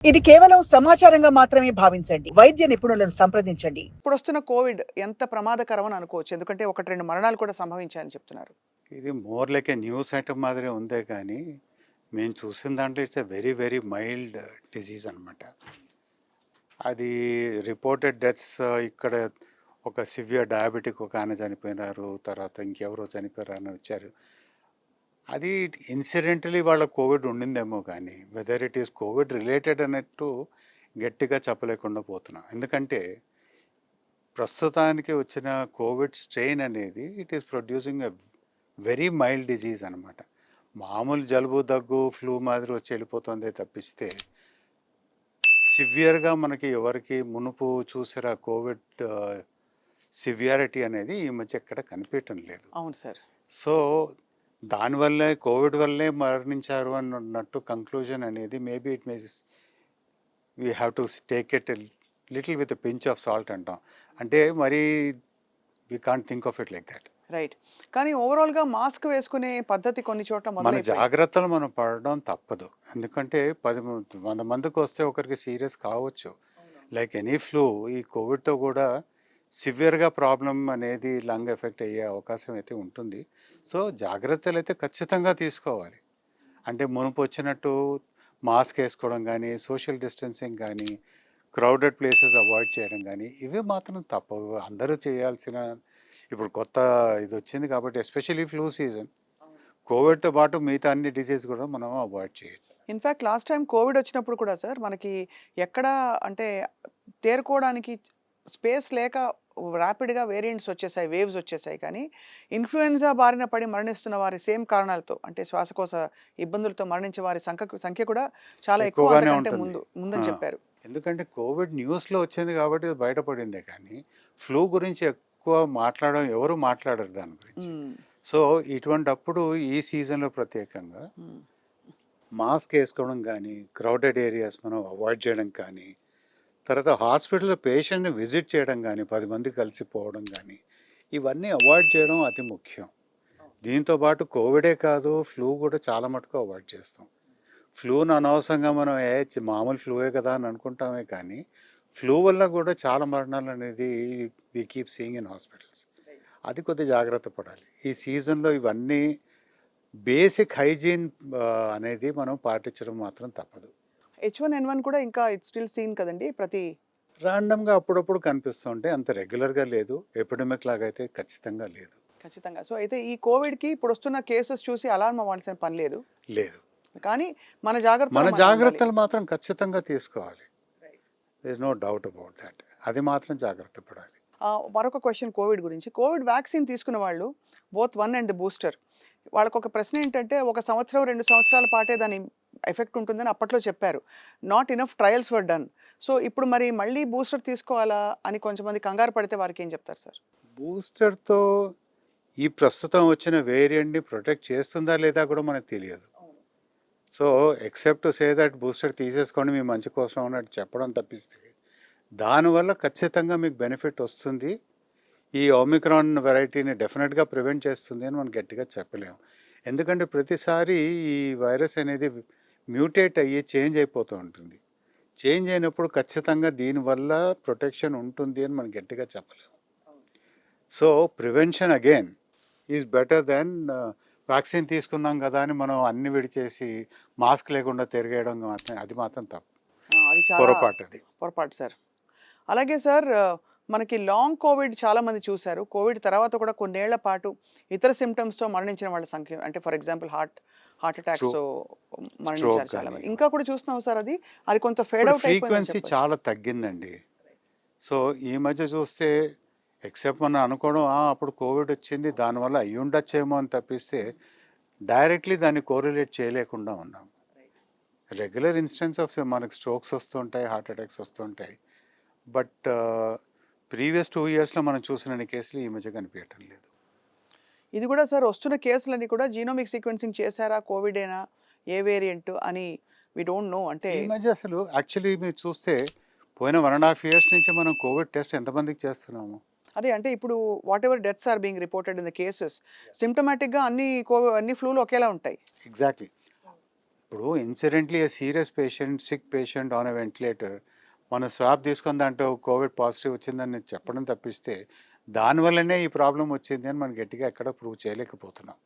ఇది కేవలం సమాచారంగా మాత్రమే భావించండి. వైద్య నిపుణులను సంప్రదించండి. ఇప్పుడు వస్తున్న కోవిడ్ ఎంత ప్రమాదకరం అని అనుకోవచ్చు. ఎందుకంటే 1, 2 మరణాలు కూడా సంభవించాయని చెప్తున్నారు. ఇది మోర్ లైక్ ఏ న్యూస్ ఐటమ్ మాదిరే ఉందే కానీ, మేము చూసిన దాంట్లో it's a very very mild disease అనమాట. అది రిపోర్టెడ్ డెత్స్ ఇక్కడ ఒక సివియర్ డయాబెటిక్ ఒక ఆయన చనిపోయినారు, తర్వాత ఇంకెవరో చనిపోయారు అని వచ్చారు. అది ఇన్సిడెంటలీ వాళ్ళ కోవిడ్ ఉండిందేమో కానీ whether it is Covid related అన్నట్టు గట్టిగా చెప్పలేకుండా పోతున్నాం. ఎందుకంటే ప్రస్తుతానికి వచ్చిన కోవిడ్ స్ట్రెయిన్ అనేది it is producing a very mild disease అనమాట. మామూలు జలుబు దగ్గు ఫ్లూ మాదిరి వచ్చి వెళ్ళిపోతుంది తప్పిస్తే సివియర్గా మనకి ఎవరికి మునుపు చూసిరా కోవిడ్ సివియారిటీ అనేది ఈ మధ్య ఎక్కడ కనిపించడం లేదు. అవును సార్. సో దానివల్లే కోవిడ్ వల్లే మరణించారు అన్నట్టు కంక్లూజన్ అనేది maybe it may we have to take it little with pinch of salt అంటాం. అంటే మరి we can't think of it like that. Right. కానీ ఓవరాల్‌గా మాస్క్ వేసుకునే పద్ధతి కొన్ని చోట్ల మన మొదలైపోయింది. జాగ్రత్తలు మనం పడడం తప్పదు. ఎందుకంటే 100 మందికి వస్తే ఒకరికి సీరియస్ కావచ్చు. లైక్ ఎనీ ఫ్లూ ఈ కోవిడ్తో కూడా సివియర్గా ప్రాబ్లం అనేది లంగ్ ఎఫెక్ట్ అయ్యే అవకాశం అయితే ఉంటుంది. సో జాగ్రత్తలు అయితే ఖచ్చితంగా తీసుకోవాలి. అంటే మునుపు వచ్చినట్టు మాస్క్ వేసుకోవడం కానీ, సోషల్ డిస్టెన్సింగ్ కానీ, క్రౌడెడ్ ప్లేసెస్ అవాయిడ్ చేయడం కానీ ఇవి మాత్రం తప్పవు. అందరూ చేయాల్సిన ఇప్పుడు కొత్త ఇది వచ్చింది కాబట్టి ఎస్పెషల్లీ ఫ్లూ సీజన్ కోవిడ్తో పాటు మిగతా అన్ని డిసీజ్ కూడా మనం అవాయిడ్ చేయొచ్చు. ఇన్‌ఫాక్ట్ లాస్ట్ టైమ్ కోవిడ్ వచ్చినప్పుడు కూడా సార్ మనకి ఎక్కడ అంటే తేరుకోవడానికి స్పేస్ లేక ర్యాపిడ్‌గా వేరియంట్స్ వచ్చేసాయి, వేవ్స్ వచ్చేసాయి. కానీ ఇన్‌ఫ్లుయెన్జా బారిన పడి మరణిస్తున్న వారి సేమ్ కారణాలతో అంటే శ్వాసకోశ ఇబ్బందులతో మరణించే వారి సంఖ్య కూడా చాలా ఎక్కువ ఎక్కువగానే అంతకంటే ఉంటుంది. ముందని ఆ. చెప్పారు. ఎందుకంటే కోవిడ్ న్యూస్లో వచ్చింది కాబట్టి అది బయటపడిందే కానీ ఫ్లూ గురించి ఎక్కువ ఎవరు మాట్లాడరు దాని గురించి. హ్మ్. సో ఇటువంటప్పుడు ఈ సీజన్లో ప్రత్యేకంగా హ్మ్. మాస్క్ వేసుకోవడం కానీ, క్రౌడెడ్ ఏరియాస్ మనం అవాయిడ్ చేయడం కానీ, తర్వాత హాస్పిటల్లో పేషెంట్ని విజిట్ చేయడం కానీ 10 మంది కలిసిపోవడం కానీ ఇవన్నీ అవాయిడ్ చేయడం అతి ముఖ్యం. దీంతో పాటు కోవిడే కాదు ఫ్లూ కూడా చాలా మటుకు అవాయిడ్ చేస్తాం. ఫ్లూను అనవసరంగా మనం మామూలు ఫ్లూయే కదా అని అనుకుంటామే కానీ ఫ్లూ వల్ల కూడా చాలా మరణాలు అనేది we keep seeing in hospitals. అది కొద్దిగా జాగ్రత్త పడాలి. ఈ సీజన్లో ఇవన్నీ బేసిక్ హైజీన్ అనేది మనం పాటించడం మాత్రం తప్పదు. H1N1 కూడా ఇంకా ఇట్స్ స్టిల్ సీన్ కదండీ ప్రతి రాండమ్గా అప్పుడప్పుడు కనిపిస్తూ ఉంటాయి. అంత రెగ్యులర్గా లేదు. ఎపిడమిక్ లాగా అయితే ఖచ్చితంగా లేదు. ఖచ్చితంగా. సో అయితే ఈ కోవిడ్‌కి ఇప్పుడు వస్తున్న కేసెస్ చూసి అలార్మ్ అవ్వాల్సిన పని లేదు. లేదు. కానీ మన జాగ్రత్తలు మన మనం ఉండాలి. జాగ్రత్తలు మాత్రం ఖచ్చితంగా తీసుకోవాలి. There is no doubt about that. అది మాత్రం జాగ్రత్త పడాలి. మరొక క్వెషన్ కోవిడ్ గురించి. కోవిడ్ వ్యాక్సిన్ తీసుకున్న వాళ్ళు బోత్ 1 అండ్ బూస్టర్ వాళ్ళకొక ప్రశ్న ఏంటంటే 1 సంవత్సరం, 2 సంవత్సరాల పాటే దాని ఎఫెక్ట్ ఉంటుందని అప్పట్లో చెప్పారు. Not enough trials were done. So ఇప్పుడు మరి మళ్ళీ బూస్టర్ తీసుకోవాలా అని కొంచెంమంది కంగారు పడితే వారికి ఏం చెప్తారు సార్? బూస్టర్‌తో ఈ ప్రస్తుతం వచ్చిన వేరియంట్‌ని ప్రొటెక్ట్ చేస్తుందా లేదా కూడా మనకు తెలియదు. So except to say that booster తీసేసుకోండి మీ మంచి కోసం అన్నట్టు చెప్పడం తప్పిస్తే దానివల్ల ఖచ్చితంగా మీకు బెనిఫిట్ వస్తుంది. ఈ ఒమిక్రాన్ వెరైటీని డెఫినెట్గా ప్రివెంట్ చేస్తుంది అని మనం గట్టిగా చెప్పలేము. ఎందుకంటే ప్రతిసారి ఈ వైరస్ అనేది మ్యూటేట్ అయ్యి చేంజ్ అయిపోతూ ఉంటుంది. చేంజ్ అయినప్పుడు ఖచ్చితంగా దీనివల్ల ప్రొటెక్షన్ ఉంటుంది అని మనం గట్టిగా చెప్పలేము. So prevention again is better than vaccine తీసుకున్నాం కదా అని మనం అన్ని విడిచేసి మాస్క్ లేకుండా తిరిగేయడం మాత్రం అది మాత్రం తప్పు. అది చాలా పొరపాటు అది. పొరపాటు సార్. అలాగే సార్ మనకి లాంగ్ కోవిడ్ చాలా మంది చూశారు. కోవిడ్ తర్వాత కూడా కొన్నేళ్ల పాటు ఇతర సిమ్టమ్స్‌తో మరణించిన వాళ్ళ సంఖ్య అంటే ఫర్ ఎగ్జాంపుల్ హార్ట్ అటాక్స్‌తో మరణించారు చాలా మంది. ఇంకా కూడా చూస్తున్నాం సార్ అది. అది కొంత ఫేడ్ అవుట్ అయిపోయిందని ఫ్రీక్వెన్సీ చెప్పొచ్చు. చాలా తగ్గిందండి. సో ఈ మధ్య చూస్తే ఎక్సెప్ట్ మనం అనుకోవడం అప్పుడు కోవిడ్ వచ్చింది దానివల్ల అయ్యుండొచ్చేమో అని తప్పిస్తే డైరెక్ట్లీ దాన్ని కోరిలేట్ చేయలేకుండా ఉన్నాం. రెగ్యులర్ ఇన్స్టెన్స్ ఆఫ్ మనకి స్ట్రోక్స్ వస్తుంటాయి, హార్ట్ అటాక్స్ వస్తుంటాయి. బట్ ప్రీవియస్ 2 ఇయర్స్లో మనం చూసిన కేసులు ఈ మధ్య కనిపించటం లేదు. ఇది కూడా సార్ వస్తున్న కేసులన్నీ కూడా జీనోమిక్ సీక్వెన్సింగ్ చేశారా కోవిడేనా ఏ వేరియంట్ అని వి డోంట్ నో. అంటే ఈ మధ్య అసలు యాక్చువల్లీ మీరు చూస్తే పోయిన 1.5 ఇయర్స్ నుంచి మనం కోవిడ్ టెస్ట్ ఎంతమందికి చేస్తున్నాము? అదే అంటే ఇప్పుడు whatever deaths are being reported in the cases సిమ్టమాటిక్‌గా అన్ని ఫ్లూలు ఒకేలా ఉంటాయి. ఎగ్జాక్ట్లీ. ఇప్పుడు incidentally a serious patient, sick patient on a ventilator మన స్వాబ్ తీసుకున్న దాంట్లో కోవిడ్ పాజిటివ్ వచ్చిందని నేను చెప్పడం తప్పిస్తే, దానివల్లనే ఈ ప్రాబ్లమ్ వచ్చింది అని మనం గట్టిగా ఎక్కడ ప్రూవ్ చేయలేకపోతున్నాం.